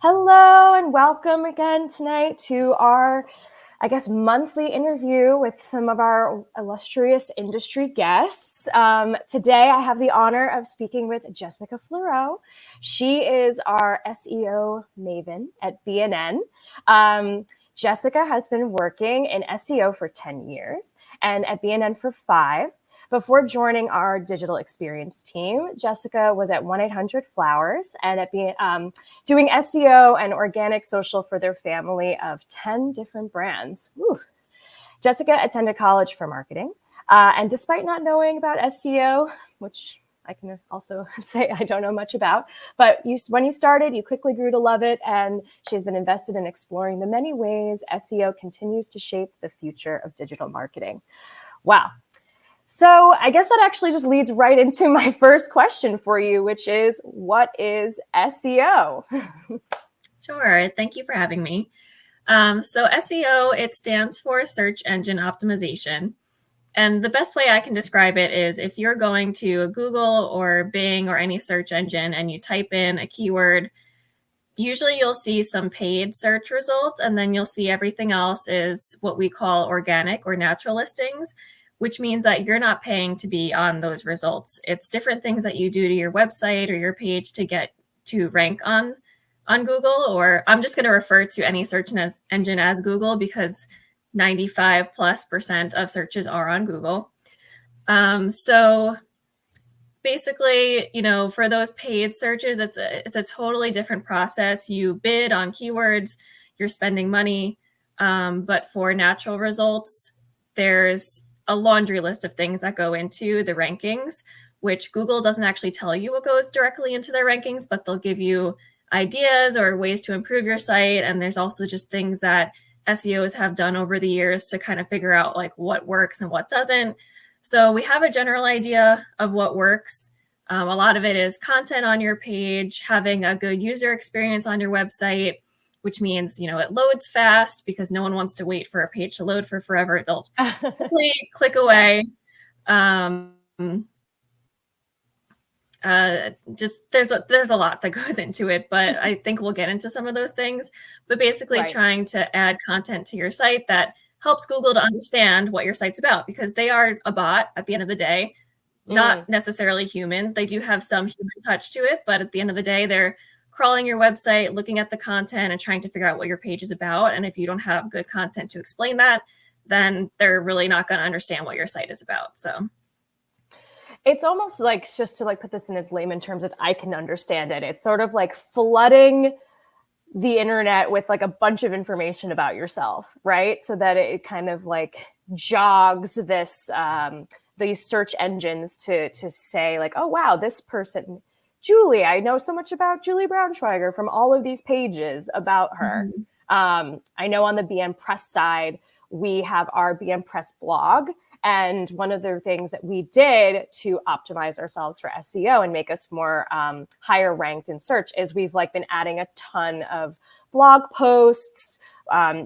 Hello and welcome again tonight to our, monthly interview with some of our illustrious industry guests. Today, I have the honor of speaking with Jessica Fleureau. She is our SEO maven at BNN. Jessica has been working in SEO for 10 years and at BNN for 5. Before joining our digital experience team, Jessica was at 1-800-Flowers and at doing SEO and organic social for their family of 10 different brands. Woo. Jessica attended college for marketing, and despite not knowing about SEO, which I can also say I don't know much about, but when you started, you quickly grew to love it, and she's been invested in exploring the many ways SEO continues to shape the future of digital marketing. Wow. So I guess that actually just leads right into my first question for you, which is, what is SEO? Sure. Thank you for having me. So SEO, it stands for search engine optimization. And the best way I can describe it is if you're going to Google or Bing or any search engine and you type in a keyword, usually you'll see some paid search results, and then you'll see everything else is what we call organic or natural listings, which means that you're not paying to be on those results. It's different things that you do to your website or your page to get to rank on Google, or I'm just going to refer to any search engine as Google because 95+% of searches are on Google. So basically, for those paid searches, it's a totally different process. You bid on keywords, you're spending money, but for natural results, there's a laundry list of things that go into the rankings, which Google doesn't actually tell you what goes directly into their rankings, but they'll give you ideas or ways to improve your site. And there's also just things that SEOs have done over the years to kind of figure out like what works and what doesn't. So we have a general idea of what works. A lot of it is content on your page, having a good user experience on your website, which means, it loads fast because no one wants to wait for a page to load for forever. They'll quickly click away. Just there's a lot that goes into it, but I think we'll get into some of those things. But basically trying to add content to your site that helps Google to understand what your site's about, because they are a bot at the end of the day, not necessarily humans. They do have some human touch to it, but at the end of the day, they're crawling your website, looking at the content and trying to figure out what your page is about. And if you don't have good content to explain that, then they're really not going to understand what your site is about. So it's almost like, just to put this in as layman terms as I can understand it, it's sort of like flooding the internet with a bunch of information about yourself, right? So that it kind of jogs this these search engines to say oh wow, this person, Julie, I know so much about Julie Braunschweiger from all of these pages about her. I know on the BN Press side, we have our BN Press blog. And one of the things that we did to optimize ourselves for SEO and make us more higher ranked in search is we've been adding a ton of blog posts,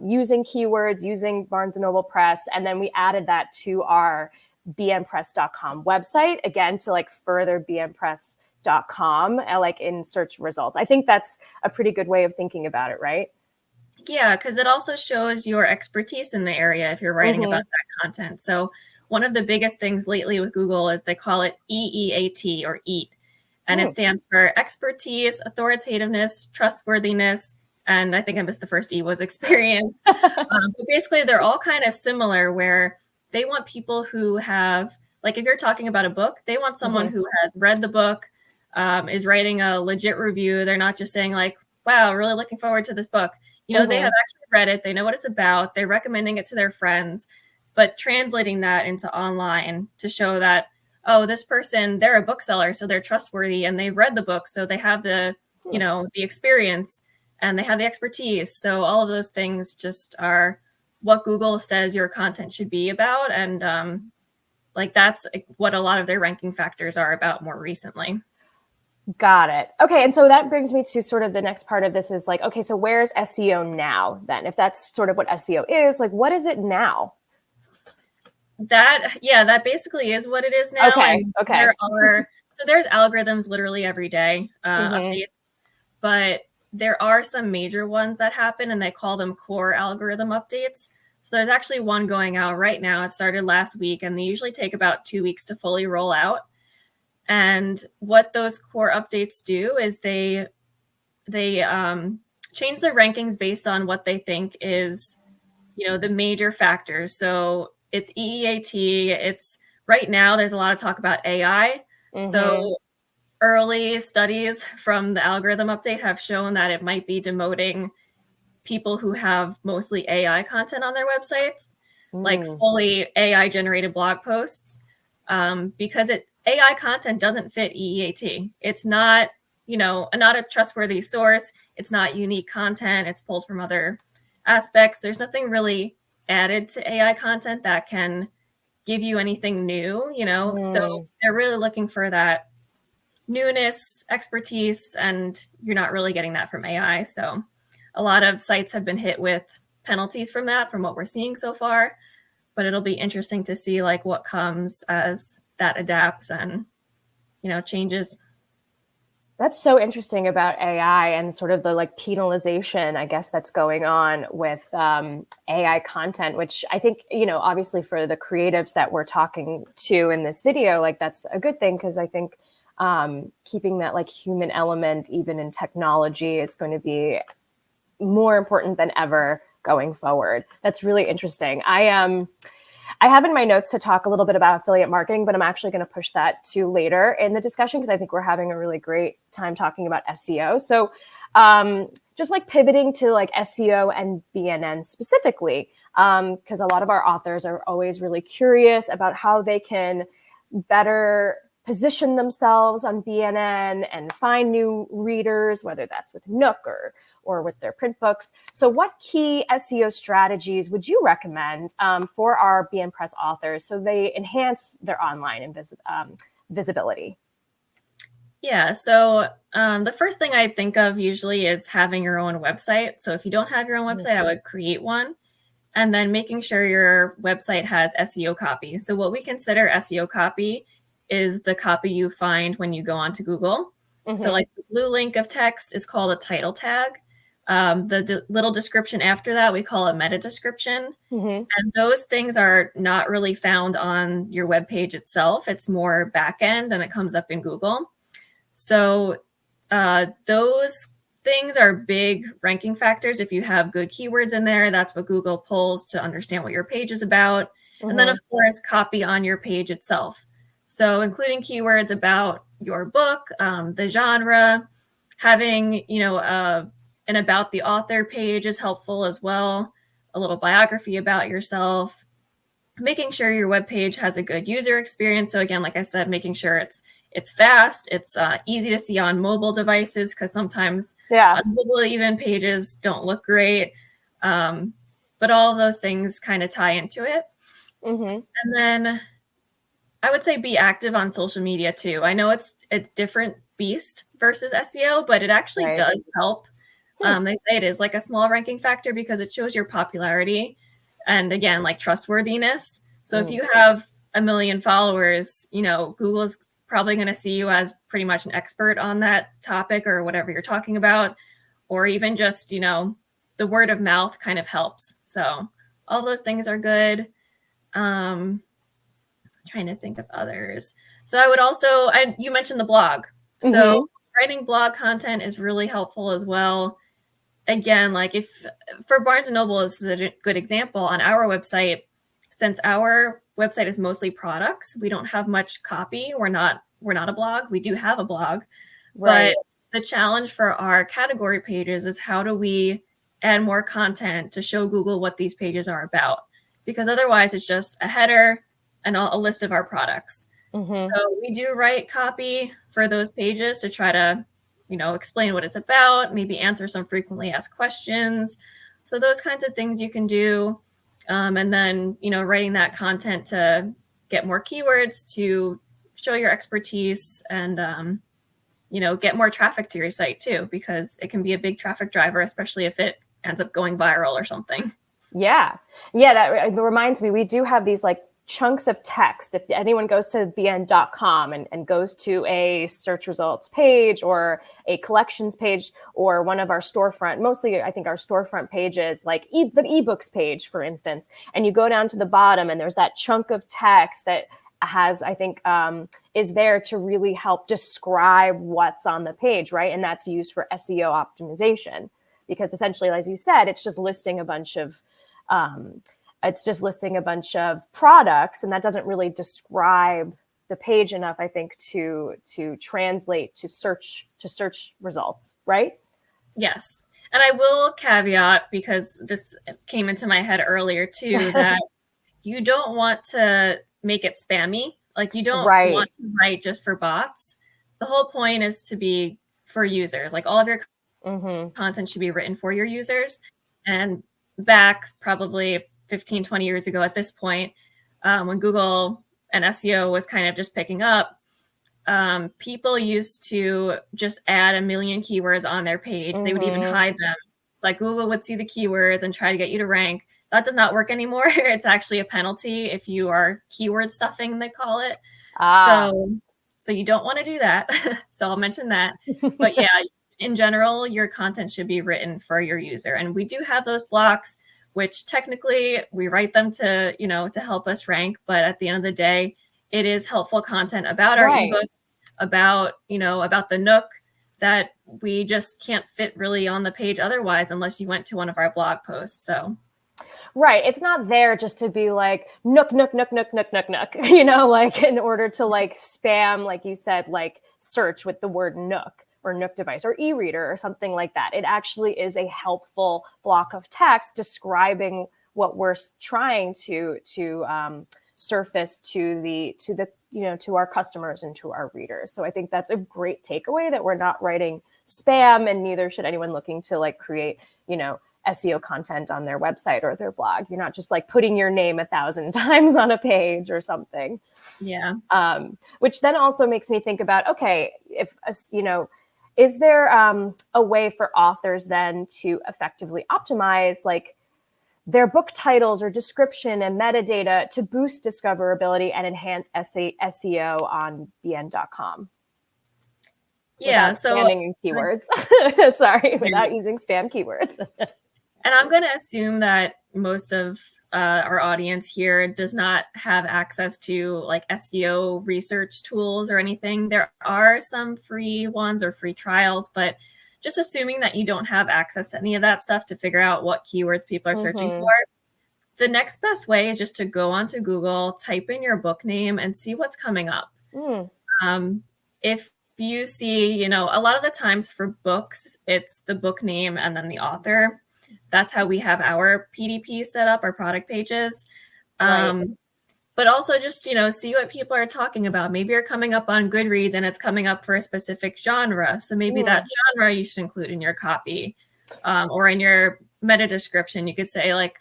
using keywords, using Barnes & Noble Press. And then we added that to our bnpress.com website, again, to further bnpress.com, in search results. I think that's a pretty good way of thinking about it, right? Yeah, because it also shows your expertise in the area if you're writing about that content. So one of the biggest things lately with Google is they call it EEAT, or EAT. And it stands for expertise, authoritativeness, trustworthiness, and I think I missed the first E, was experience. But basically, they're all kind of similar, where they want people who have, if you're talking about a book, they want someone who has read the book, is writing a legit review. They're not just saying wow, really looking forward to this book. They have actually read it. They know what it's about. They're recommending it to their friends, but translating that into online to show that, oh, this person, they're a bookseller, so they're trustworthy and they've read the book. So they have the, the experience and they have the expertise. So all of those things just are what Google says your content should be about. And that's what a lot of their ranking factors are about more recently. Got it. Okay. And so that brings me to sort of the next part of this is okay, so where's SEO now then? If that's sort of what SEO is, what is it now? That basically is what it is now. Okay. There's algorithms literally every day, updates, but there are some major ones that happen, and they call them core algorithm updates. So there's actually one going out right now. It started last week, and they usually take about 2 weeks to fully roll out. And what those core updates do is they change the rankings based on what they think is, the major factors. So it's EEAT. It's right now there's a lot of talk about AI. Mm-hmm. So early studies from the algorithm update have shown that it might be demoting people who have mostly AI content on their websites, like fully AI generated blog posts, because AI content doesn't fit EEAT. It's not, not a trustworthy source. It's not unique content. It's pulled from other aspects. There's nothing really added to AI content that can give you anything new, So they're really looking for that newness, expertise, and you're not really getting that from AI. So a lot of sites have been hit with penalties from that, from what we're seeing so far. But it'll be interesting to see like what comes as that adapts and, changes. That's so interesting about AI and sort of the like penalization, I guess, that's going on with AI content, which I think, obviously for the creatives that we're talking to in this video, like that's a good thing, because I think keeping that like human element, even in technology, is going to be more important than ever going forward. That's really interesting. I have in my notes to talk a little bit about affiliate marketing, but I'm actually going to push that to later in the discussion, because I think we're having a really great time talking about SEO. So just like pivoting to like SEO and BNN specifically, because a lot of our authors are always really curious about how they can better position themselves on BNN and find new readers, whether that's with Nook or with their print books. So what key SEO strategies would you recommend for our BN Press authors so they enhance their online visibility? Yeah, so the first thing I think of usually is having your own website. So if you don't have your own website, I would create one. And then making sure your website has SEO copy. So what we consider SEO copy is the copy you find when you go onto Google. So like the blue link of text is called a title tag. The little description after that, we call a meta description. And those things are not really found on your web page itself. It's more back end, and it comes up in Google. So those things are big ranking factors. If you have good keywords in there, that's what Google pulls to understand what your page is about. And then, of course, copy on your page itself. So including keywords about your book, the genre, having, an about the author page is helpful as well, a little biography about yourself, making sure your web page has a good user experience. So again, like I said, making sure it's fast, it's easy to see on mobile devices, because sometimes mobile even pages don't look great. But all of those things kind of tie into it. And then I would say be active on social media too. I know it's a different beast versus SEO, but it actually does help. They say it is like a small ranking factor because it shows your popularity and, again, like trustworthiness. So if you have 1 million followers, Google's probably going to see you as pretty much an expert on that topic or whatever you're talking about, or even just, the word of mouth kind of helps. So all those things are good. Trying to think of others. So I would also, you mentioned the blog. So writing blog content is really helpful as well. Again, like if for Barnes & Noble, this is a good example. On our website, since our website is mostly products, we don't have much copy. We're not a blog. We do have a blog. But the challenge for our category pages is how do we add more content to show Google what these pages are about? Because otherwise it's just a header and a list of our products. So we do write copy for those pages to try to, explain what it's about, maybe answer some frequently asked questions. So those kinds of things you can do. And then, writing that content to get more keywords, to show your expertise, and, get more traffic to your site too, because it can be a big traffic driver, especially if it ends up going viral or something. Yeah. That reminds me, we do have these like chunks of text. If anyone goes to bn.com and goes to a search results page or a collections page or one of our storefront, mostly I think our storefront pages, like the ebooks page, for instance, and you go down to the bottom and there's that chunk of text that has, I think, is there to really help describe what's on the page, right? And that's used for SEO optimization, because essentially, as you said, it's just listing a bunch of products, and that doesn't really describe the page enough, I think, to translate to search results, right? Yes. And I will caveat, because this came into my head earlier too, that you don't want to make it spammy. Like, you don't want to write just for bots. The whole point is to be for users. Like, all of your content should be written for your users. And back probably 15, 20 years ago at this point, when Google and SEO was kind of just picking up, people used to just add a million keywords on their page. They would even hide them. Like, Google would see the keywords and try to get you to rank. That does not work anymore. It's actually a penalty if you are keyword stuffing, they call it. So you don't want to do that. So I'll mention that. But yeah, in general, your content should be written for your user. And we do have those blocks, which technically we write them to, to help us rank. But at the end of the day, it is helpful content about our ebooks, about the Nook, that we just can't fit really on the page otherwise, unless you went to one of our blog posts. So. Right. It's not there just to be like Nook, Nook, Nook, Nook, Nook, Nook, Nook, like in order to like spam, like you said, like search with the word Nook or Nook device or e-reader or something like that. It actually is a helpful block of text describing what we're trying to surface to our customers and to our readers. So I think that's a great takeaway, that we're not writing spam, and neither should anyone looking to like create, SEO content on their website or their blog. You're not just like putting your name 1,000 times on a page or something. Yeah. Which then also makes me think about, okay, if, is there a way for authors then to effectively optimize like their book titles or description and metadata to boost discoverability and enhance SEO on bn.com? Yeah. Without spamming keywords. Sorry, without using spam keywords. And I'm going to assume that most of our audience here does not have access to like SEO research tools or anything. There are some free ones or free trials, but just assuming that you don't have access to any of that stuff to figure out what keywords people are searching for, the next best way is just to go onto Google, type in your book name, and see what's coming up. If you see, a lot of the times for books, it's the book name and then the author. That's how we have our PDP set up, our product pages. But also just, see what people are talking about. Maybe you're coming up on Goodreads and it's coming up for a specific genre. So maybe that genre you should include in your copy, or in your meta description. You could say like,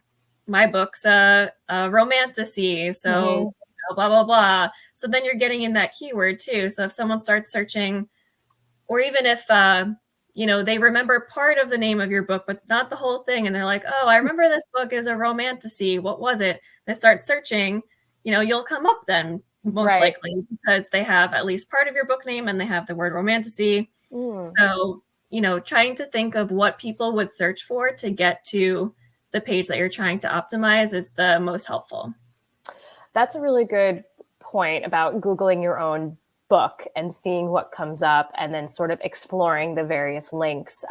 my book's a romantasy. So blah, blah, blah. So then you're getting in that keyword too. So if someone starts searching, or even if, they remember part of the name of your book, but not the whole thing. And they're like, oh, I remember this book is a romantasy. What was it? They start searching, you'll come up then most likely, because they have at least part of your book name and they have the word romantasy. So, trying to think of what people would search for to get to the page that you're trying to optimize is the most helpful. That's a really good point about Googling your own book and seeing what comes up and then sort of exploring the various links.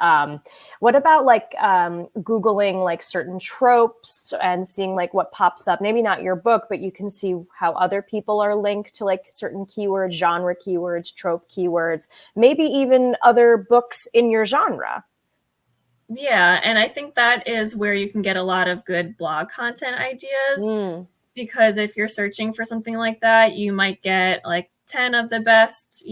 What about like Googling like certain tropes and seeing like what pops up? Maybe not your book, but you can see how other people are linked to like certain keywords, genre keywords, trope keywords, maybe even other books in your genre. Yeah, and I think that is where you can get a lot of good blog content ideas. Because if you're searching for something like that, you might get like 10 of the best,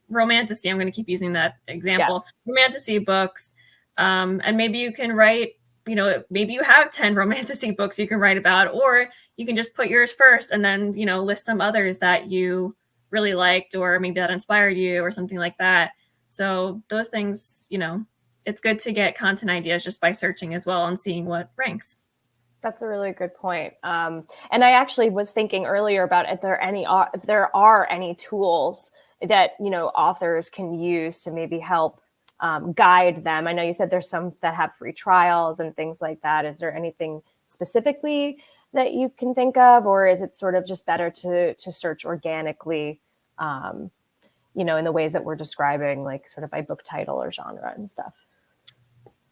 romantasy. I'm going to keep using that example. Romantasy books. And maybe you can write, maybe you have 10 romantasy books you can write about, or you can just put yours first and then, list some others that you really liked, or maybe that inspired you or something like that. So those things, it's good to get content ideas just by searching as well and seeing what ranks. That's a really good point. And I actually was thinking earlier about if there are any tools that authors can use to maybe help guide them. I know you said there's some that have free trials and things like that. Is there anything specifically that you can think of, or is it sort of just better to search organically, in the ways that we're describing, like sort of by book title or genre and stuff?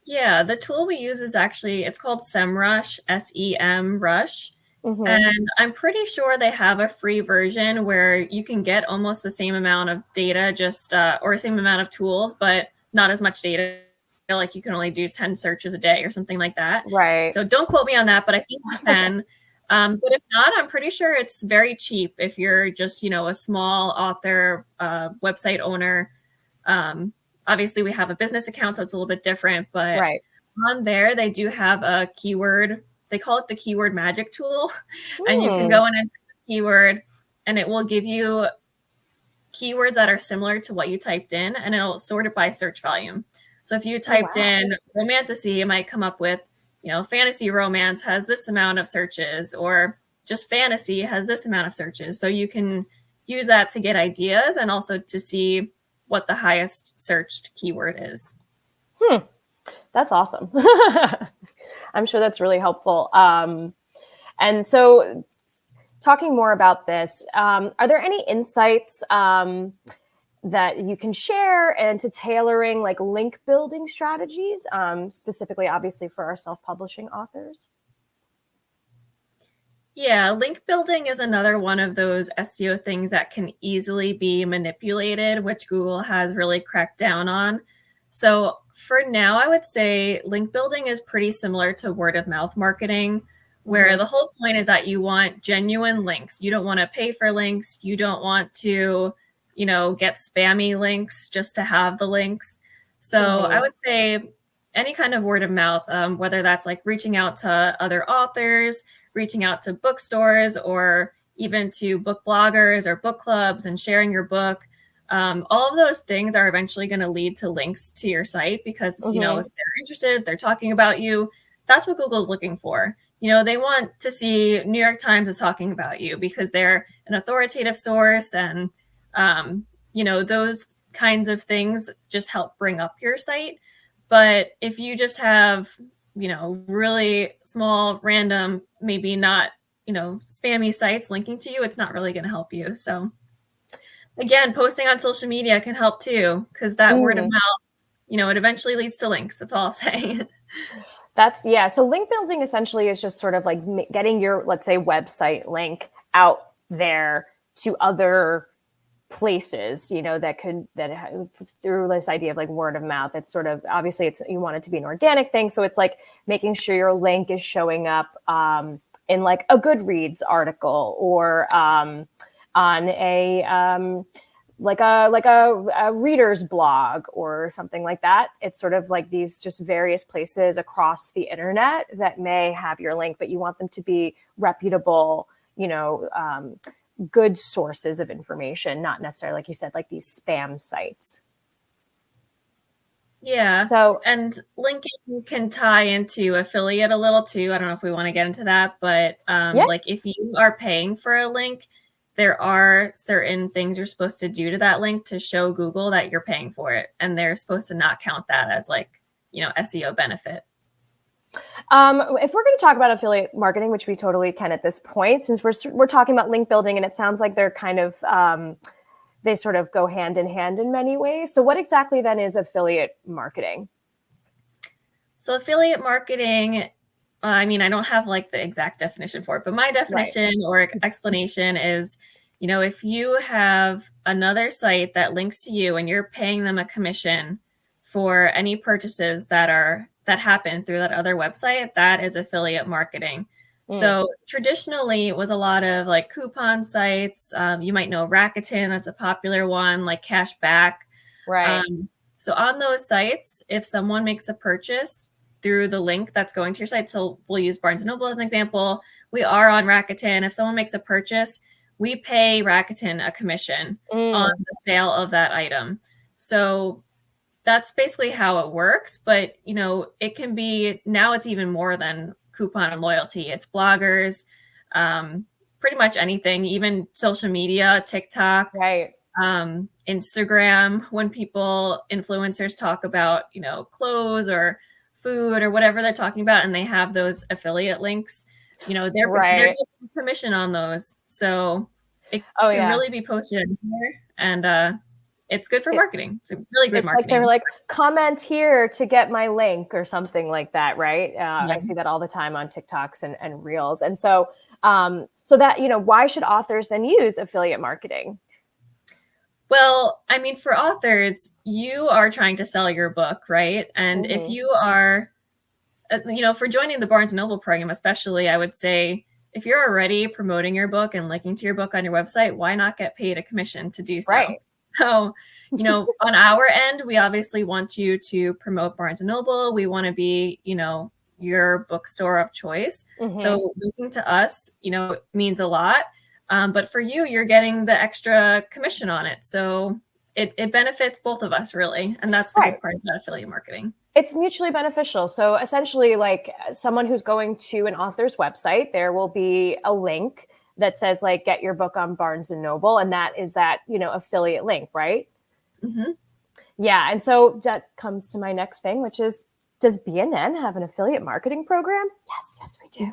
Yeah, the tool we use is actually, it's called SEMrush, SEM Rush. Mm-hmm. And I'm pretty sure they have a free version where you can get almost the same amount of data, just or same amount of tools, but not as much data. Like you can only do 10 searches a day or something like that. Right. So don't quote me on that, but I think you can. But if not, I'm pretty sure it's very cheap if you're just, a small author, website owner. Obviously, we have a business account, so it's a little bit different. But Right. on there, they do have a keyword. They call it the keyword magic tool. And you can go in and enter the keyword, and it will give you keywords that are similar to what you typed in, and it'll sort it by search volume. So if you typed in romantasy, it might come up with, fantasy romance has this amount of searches, or just fantasy has this amount of searches. So you can use that to get ideas and also to see what the highest searched keyword is. That's awesome. I'm sure that's really helpful. And so talking more about this, are there any insights that you can share into tailoring like link building strategies, specifically, obviously, for our self-publishing authors? Yeah, link building is another one of those SEO things that can easily be manipulated, which Google has really cracked down on. So for now, I would say link building is pretty similar to word of mouth marketing, where the whole point is that you want genuine links. You don't want to pay for links. You don't want to, get spammy links just to have the links. So I would say any kind of word of mouth, whether that's like reaching out to other authors, reaching out to bookstores, or even to book bloggers or book clubs and sharing your book. All of those things are eventually going to lead to links to your site because, if they're interested, if they're talking about you, that's what Google's looking for. They want to see New York Times is talking about you because they're an authoritative source, and, those kinds of things just help bring up your site. But if you just have, really small, random, maybe not, spammy sites linking to you, it's not really going to help you. So again, posting on social media can help too, because that word of mouth, it eventually leads to links. That's all I'll say. So link building essentially is just sort of like getting your, let's say, website link out there to other places, that through this idea of like word of mouth. It's sort of, obviously you want it to be an organic thing. So it's like making sure your link is showing up in like a Goodreads article, or on a like a reader's blog or something like that. It's sort of like these just various places across the internet that may have your link, but you want them to be reputable, good sources of information, not necessarily, like you said, like these spam sites. Yeah. So, and linking can tie into affiliate a little too. I don't know if we want to get into that, but like if you are paying for a link, there are certain things you're supposed to do to that link to show Google that you're paying for it. And they're supposed to not count that as like, SEO benefit. If we're going to talk about affiliate marketing, which we totally can at this point, since we're talking about link building, and it sounds like they're kind of, they sort of go hand in hand in many ways. So what exactly then is affiliate marketing? So affiliate marketing, I don't have like the exact definition for it, but my definition or explanation is, if you have another site that links to you and you're paying them a commission for any purchases that happen through that other website, that is affiliate marketing. So traditionally it was a lot of like coupon sites. You might know Rakuten, that's a popular one, like cashback. Right. So on those sites, if someone makes a purchase through the link that's going to your site, so we'll use Barnes & Noble as an example. We are on Rakuten. If someone makes a purchase, we pay Rakuten a commission on the sale of that item. So that's basically how it works. But, it can be, now it's even more than coupon and loyalty. It's bloggers, pretty much anything, even social media, TikTok, Right. Instagram. When influencers talk about, clothes or food or whatever they're talking about, and they have those affiliate links, they're Right. getting permission on those. So it Oh can yeah. really be posted anywhere, and it's good for marketing. It's a really good It's like they're marketing. like, comment here to get my link or something like that, right? Yeah. I see that all the time on TikToks and Reels. And so, so that, why should authors then use affiliate marketing? Well, I mean, for authors, you are trying to sell your book, right? And if you are, for joining the Barnes Noble program, especially, I would say if you're already promoting your book and linking to your book on your website, why not get paid a commission to do so? Right. So, on our end, we obviously want you to promote Barnes and Noble. We want to be, your bookstore of choice. So linking to us, means a lot. But for you, you're getting the extra commission on it. So it benefits both of us, really. And that's the good part about affiliate marketing. It's mutually beneficial. So essentially, like someone who's going to an author's website, there will be a link that says like, get your book on Barnes and Noble. And that is that, affiliate link, right? Mm-hmm. Yeah. And so that comes to my next thing, which is, does BNN have an affiliate marketing program? Yes, we do.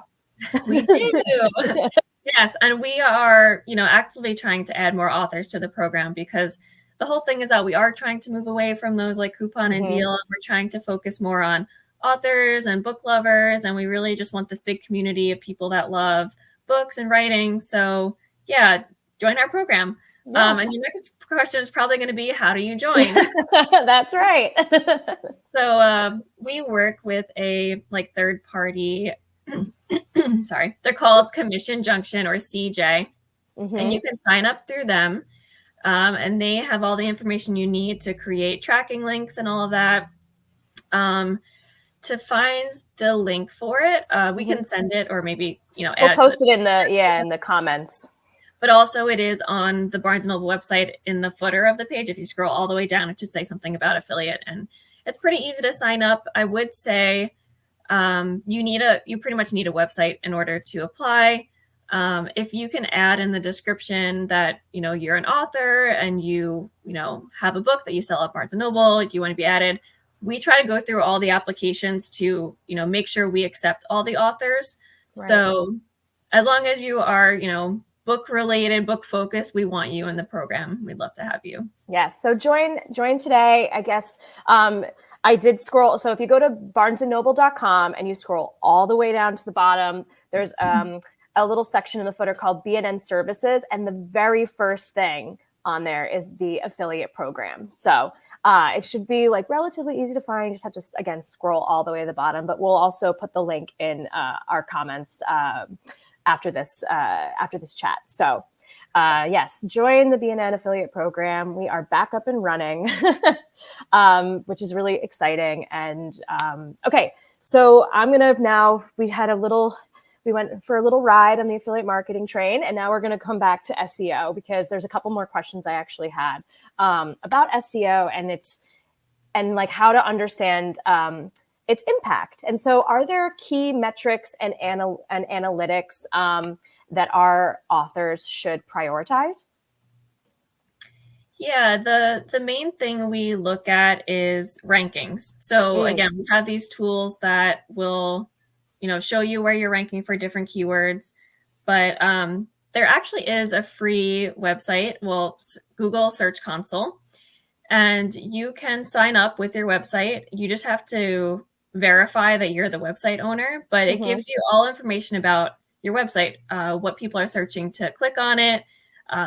We do. Yes. And we are, actively trying to add more authors to the program, because the whole thing is that we are trying to move away from those like coupon and deal. And we're trying to focus more on authors and book lovers. And we really just want this big community of people that love books and writing. So yeah, join our program. Yes. And your next question is probably going to be, how do you join? That's right. So we work with a third party, sorry, they're called Commission Junction, or CJ. And you can sign up through them. And they have all the information you need to create tracking links and all of that. To find the link for it, we can send it, or maybe, we'll post it in the comments. But also it is on the Barnes & Noble website in the footer of the page. If you scroll all the way down, it should say something about affiliate, and it's pretty easy to sign up. I would say you pretty much need a website in order to apply. If you can add in the description that, you're an author and you have a book that you sell at Barnes & Noble, you want to be added. We try to go through all the applications to, make sure we accept all the authors. Right. So as long as you are, book related, book focused, we want you in the program. We'd love to have you. Yes. So join today, I guess. I did scroll. So if you go to barnesandnoble.com and you scroll all the way down to the bottom, there's a little section in the footer called BNN Services. And the very first thing on there is the affiliate program. So it should be relatively easy to find. You just have to, again, scroll all the way to the bottom, but we'll also put the link in our comments after this chat. So yes, join the BNN affiliate program. We are back up and running, which is really exciting. And okay, so we went for a little ride on the affiliate marketing train, and now we're going to come back to SEO, because there's a couple more questions I actually had about SEO and how to understand its impact. And so are there key metrics and analytics that our authors should prioritize? Yeah, the main thing we look at is rankings. So again, we have these tools that will, show you where you're ranking for different keywords. But there actually is a free website, Google Search Console, and you can sign up with your website. You just have to verify that you're the website owner, but it gives you all information about your website, what people are searching to click on it,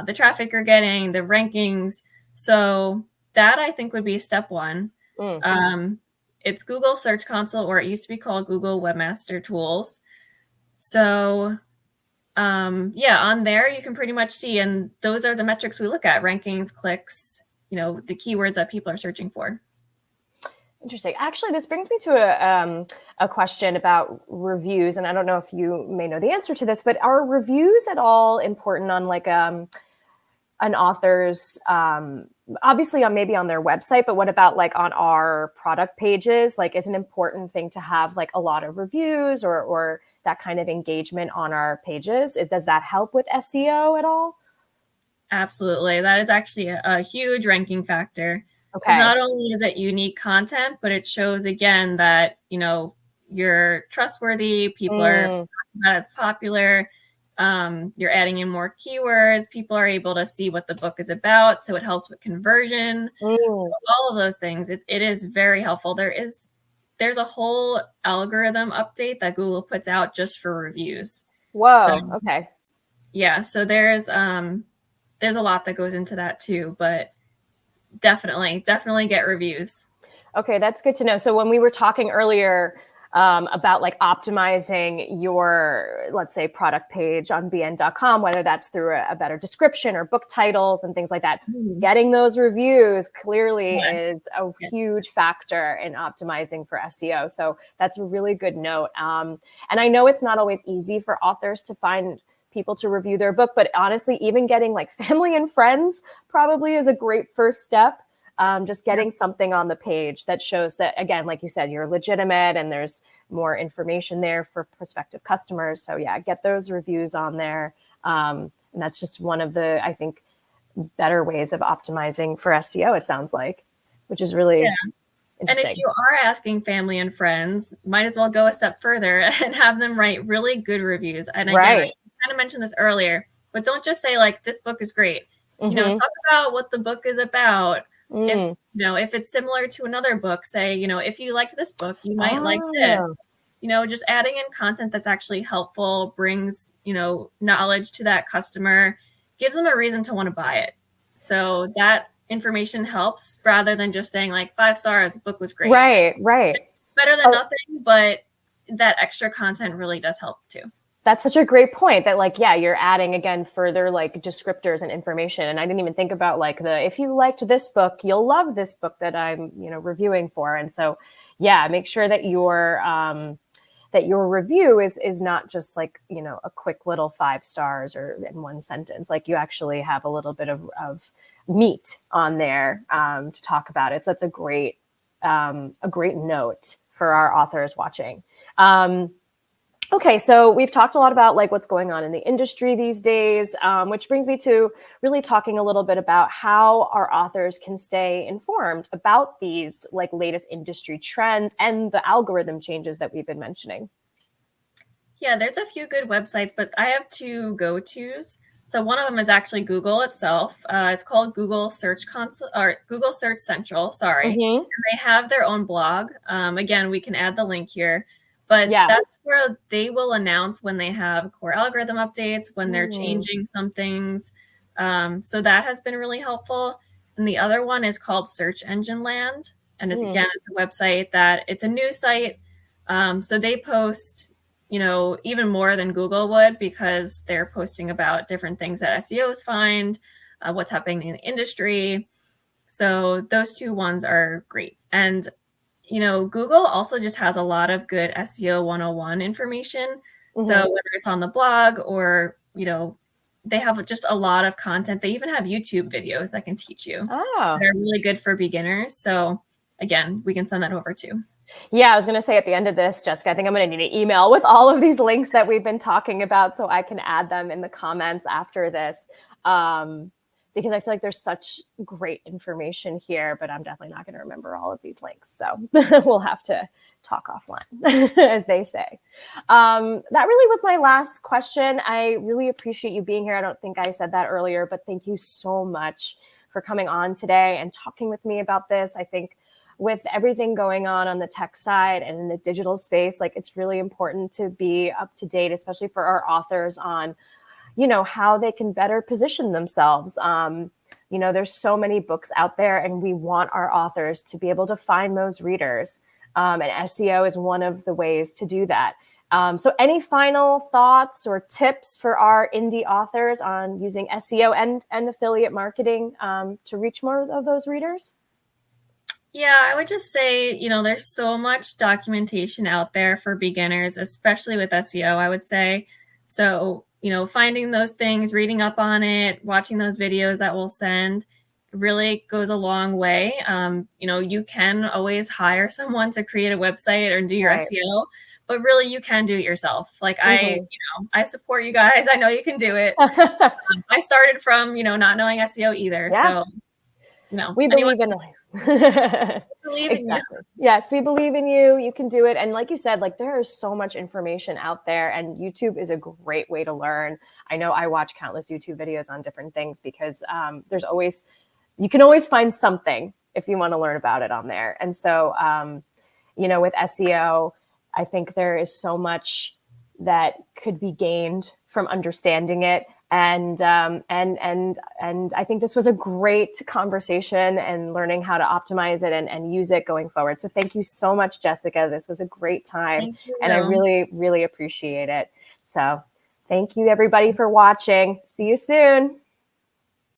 the traffic you're getting, the rankings. So that, I think, would be step one. It's Google Search Console, or it used to be called Google Webmaster Tools. So on there you can pretty much see, and those are the metrics we look at: rankings, clicks, the keywords that people are searching for. Interesting. Actually, this brings me to a question about reviews, and I don't know if you may know the answer to this, but are reviews at all important on an author's obviously on maybe on their website, but what about like on our product pages? Like, is an important thing to have like a lot of reviews or that kind of engagement on our pages? Does that help with SEO at all? Absolutely. That is actually a huge ranking factor because Okay. not only is it unique content, but it shows again that, you're trustworthy, people are Mm, talking about it as popular, you're adding in more keywords, people are able to see what the book is about, so it helps with conversion. So mm. all of those things, it is very helpful. There's a whole algorithm update that Google puts out just for reviews. So Whoa. Okay. yeah, so there's a lot that goes into that too, but definitely get reviews. Okay, that's good to know. So when we were talking earlier about like optimizing your, let's say, product page on bn.com, whether that's through a better description or book titles and things like that, Mhm. getting those reviews clearly Yes. is a Yeah. huge factor in optimizing for SEO. So that's a really good note. And I know it's not always easy for authors to find people to review their book, but honestly, even getting like family and friends probably is a great first step. Just getting something on the page that shows that, again, like you said, you're legitimate and there's more information there for prospective customers. So yeah, get those reviews on there. And that's just one of the, I think, better ways of optimizing for SEO, it sounds like, which is really Yeah. And if interesting. you are asking family and friends, might as well go a step further and have them write really good reviews. And again, I Right. kind of mentioned this earlier, but don't just say like this book is great. Mm-hmm. Talk about what the book is about. If Mm. if it's similar to another book, say, if you liked this book, you might like Oh, this. Just adding in content that's actually helpful, brings, knowledge to that customer, gives them a reason to want to buy it. So that information helps rather than just saying like 5 stars, the book was great. right, right. Better than Oh, nothing, but that extra content really does help too. that's such a great point that like, yeah, you're adding again further like descriptors and information. And I didn't even think about like if you liked this book, you'll love this book that I'm, reviewing for. And so, yeah, make sure that your review is not just like, a quick little 5 stars or in one sentence. Like you actually have a little bit of meat on there to talk about it. So that's a great note for our authors watching. Okay, so we've talked a lot about like what's going on in the industry these days, which brings me to really talking a little bit about how our authors can stay informed about these like latest industry trends and the algorithm changes that we've been mentioning. Yeah, there's a few good websites, but I have two go-tos. So one of them is actually Google itself. It's called Google Search Console or Google Search Central. Sorry, Mm-hmm. and they have their own blog. Again, we can add the link here, but Yeah. that's where they will announce when they have core algorithm updates, when they're Mm. changing some things. So that has been really helpful. And the other one is called Search Engine Land, and Mm. it's a website that it's a news site. So they post even more than Google would because they're posting about different things that SEOs find, what's happening in the industry. So those two ones are great. And, Google also just has a lot of good SEO 101 information. So Mm-hmm. whether it's on the blog or, they have just a lot of content. They even have YouTube videos that can teach you. Oh. They're really good for beginners. So again, we can send that over too. Yeah, I was going to say at the end of this, Jessica, I think I'm going to need an email with all of these links that we've been talking about so I can add them in the comments after this. Because I feel like there's such great information here, but I'm definitely not going to remember all of these links. So we'll have to talk offline, as they say. That really was my last question. I really appreciate you being here. I don't think I said that earlier, but thank you so much for coming on today and talking with me about this. I think with everything going on the tech side and in the digital space, like it's really important to be up to date, especially for our authors on, how they can better position themselves. There's so many books out there and we want our authors to be able to find those readers. And SEO is one of the ways to do that. So any final thoughts or tips for our indie authors on using SEO and affiliate marketing to reach more of those readers? Yeah, I would just say, there's so much documentation out there for beginners, especially with SEO, I would say. So, finding those things, reading up on it, watching those videos that we'll send, really goes a long way. You can always hire someone to create a website or do your Right. SEO, but really you can do it yourself. Like Mhm. I support you guys. I know you can do it. I started from, not knowing SEO either. Yeah. So, We anyone believe in believe in you. exactly. Yes, we believe in you. You can do it. And like you said, like there is so much information out there, and YouTube is a great way to learn. I know I watch countless YouTube videos on different things because you can always find something if you want to learn about it on there. And so, with SEO, I think there is so much that could be gained from understanding it. And I think this was a great conversation and learning how to optimize it and use it going forward. So thank you so much, Jessica. This was a great time, Thank you. and I really, really appreciate it. So thank you, everybody, for watching. See you soon.